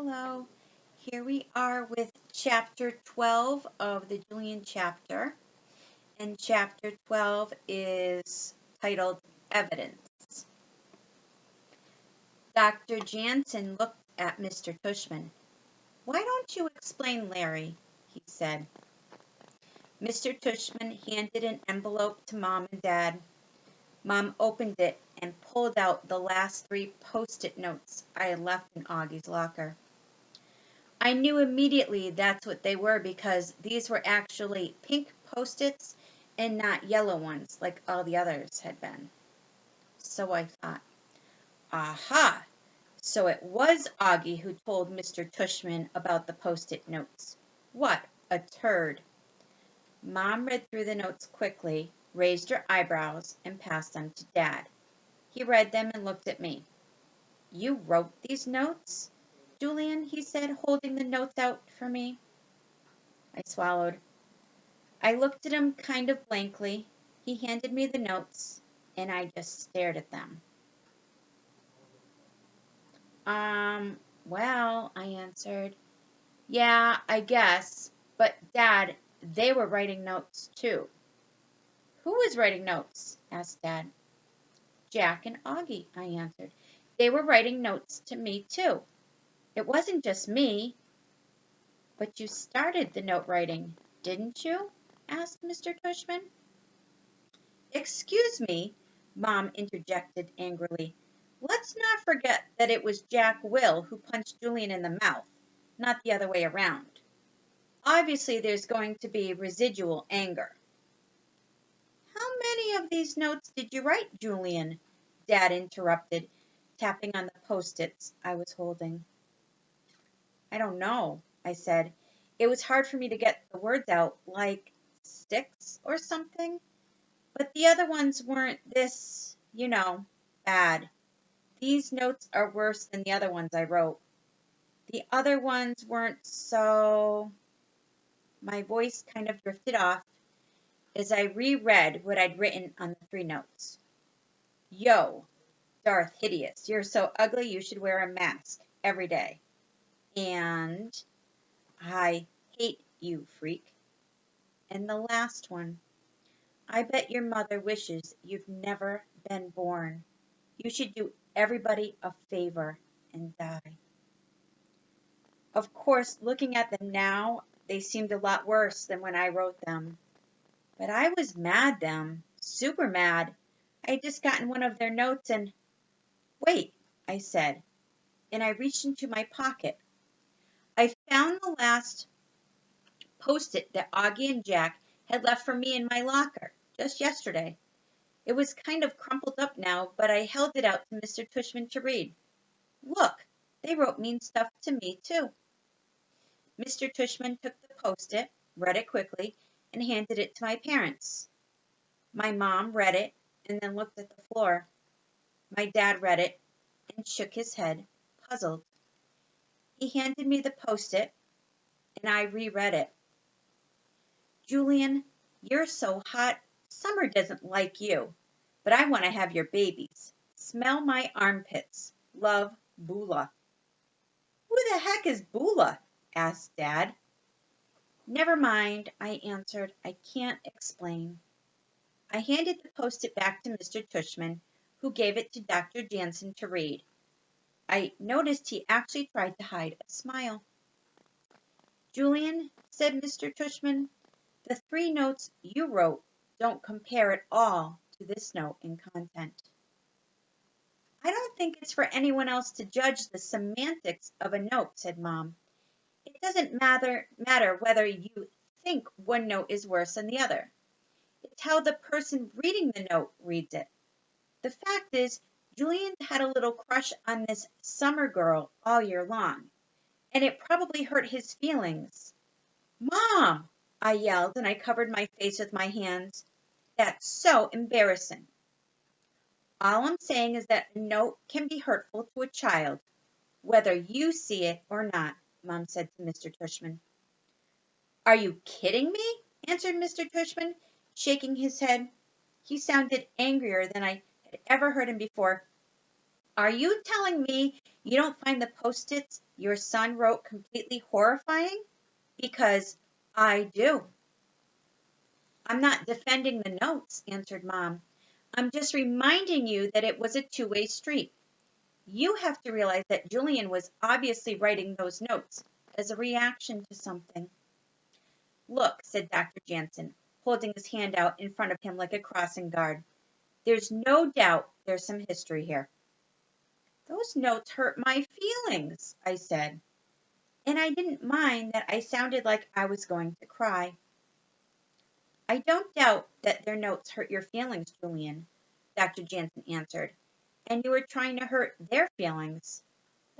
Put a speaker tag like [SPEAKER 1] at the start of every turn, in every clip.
[SPEAKER 1] Hello. Here we are with chapter 12 of the Julian chapter. And chapter 12 is titled Evidence. Dr. Jansen looked at Mr. Tushman. "Why don't you explain, Larry?" he said. Mr. Tushman handed an envelope to Mom and Dad. Mom opened it and pulled out the last 3 post-it notes I had left in Augie's locker. I knew immediately that's what they were because these were actually pink post-its and not yellow ones like all the others had been. So I thought, aha! So it was Augie who told Mr. Tushman about the post-it notes. What a turd! Mom read through the notes quickly, raised her eyebrows, and passed them to Dad. He read them and looked at me. "You wrote these notes, Julian?" he said, holding the notes out for me. I swallowed. I looked at him kind of blankly. He handed me the notes, and I just stared at them. Well, I answered. "Yeah, I guess. But, Dad, they were writing notes, too." "Who was writing notes?" asked Dad. "Jack and Augie," I answered. "They were writing notes to me, too. It wasn't just me." "But you started the note writing, didn't you?" asked Mr. Tushman. "Excuse me," Mom interjected angrily. "Let's not forget that it was Jack Will who punched Julian in the mouth, not the other way around. Obviously, there's going to be residual anger." "How many of these notes did you write, Julian?" Dad interrupted, tapping on the post-its I was holding. "I don't know," I said. It was hard for me to get the words out, like 6 or something. But the other ones weren't this, bad. These notes are worse than the other ones I wrote. The other ones weren't so... My voice kind of drifted off as I reread what I'd written on the 3 notes. "Yo, Darth Hideous, you're so ugly you should wear a mask every day." And "I hate you, freak." And the last one, "I bet your mother wishes you've never been born. You should do everybody a favor and die." Of course, looking at them now, they seemed a lot worse than when I wrote them. But I was mad then, super mad. I had just gotten one of their notes and... "Wait," I said, and I reached into my pocket. I found the last post-it that Augie and Jack had left for me in my locker just yesterday. It was kind of crumpled up now, but I held it out to Mr. Tushman to read. "Look, they wrote mean stuff to me, too." Mr. Tushman took the post-it, read it quickly, and handed it to my parents. My mom read it and then looked at the floor. My dad read it and shook his head, puzzled. He handed me the post-it, and I reread it. "Julian, you're so hot, Summer doesn't like you, but I want to have your babies. Smell my armpits. Love, Bula." "Who the heck is Bula?" asked Dad. "Never mind," I answered. "I can't explain." I handed the post-it back to Mr. Tushman, who gave it to Dr. Jansen to read. I noticed he actually tried to hide a smile. "Julian," said Mr. Tushman, "the 3 notes you wrote don't compare at all to this note in content." "I don't think it's for anyone else to judge the semantics of a note," said Mom. "It doesn't matter whether you think one note is worse than the other. It's how the person reading the note reads it. The fact is, Julian had a little crush on this Summer girl all year long, and it probably hurt his feelings." "Mom!" I yelled, and I covered my face with my hands. "That's so embarrassing." "All I'm saying is that a note can be hurtful to a child, whether you see it or not," Mom said to Mr. Tushman. "Are you kidding me?" answered Mr. Tushman, shaking his head. He sounded angrier than I had ever heard him before. Are you telling me you don't find the Post-its your son wrote completely horrifying? Because I do. I'm not defending the notes, answered Mom. I'm just reminding you that it was a two-way street. You have to realize that Julian was obviously writing those notes as a reaction to something. Look, said Dr. Jansen, holding his hand out in front of him like a crossing guard. There's no doubt there's some history here. Those notes hurt my feelings, I said, and I didn't mind that I sounded like I was going to cry. I don't doubt that their notes hurt your feelings, Julian, Dr. Jansen answered, and you were trying to hurt their feelings.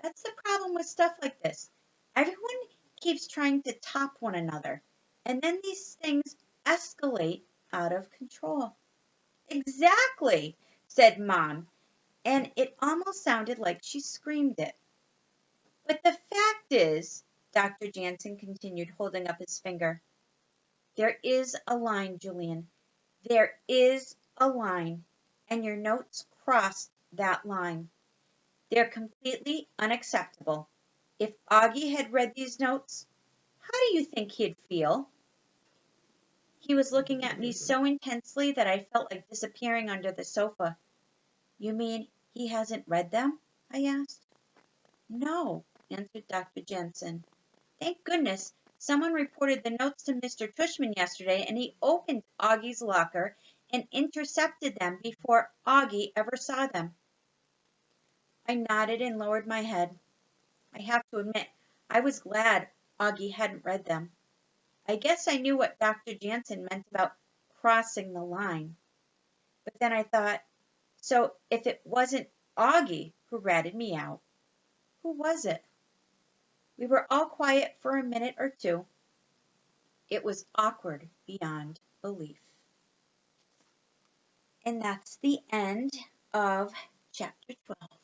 [SPEAKER 1] That's the problem with stuff like this. Everyone keeps trying to top one another, and then these things escalate out of control. Exactly, said Mom, and it almost sounded like she screamed it. But the fact is, Dr. Jansen continued, holding up his finger, there is a line, Julian. There is a line, and your notes crossed that line. They're completely unacceptable. If Augie had read these notes, how do you think he'd feel? He was looking at me so intensely that I felt like disappearing under the sofa. You mean he hasn't read them? I asked. No, answered Dr. Jensen. Thank goodness someone reported the notes to Mr. Tushman yesterday, and he opened Augie's locker and intercepted them before Augie ever saw them. I nodded and lowered my head. I have to admit, I was glad Augie hadn't read them. I guess I knew what Dr. Jansen meant about crossing the line. But then I thought, so if it wasn't Augie who ratted me out, who was it? We were all quiet for a minute or two. It was awkward beyond belief. And that's the end of chapter 12.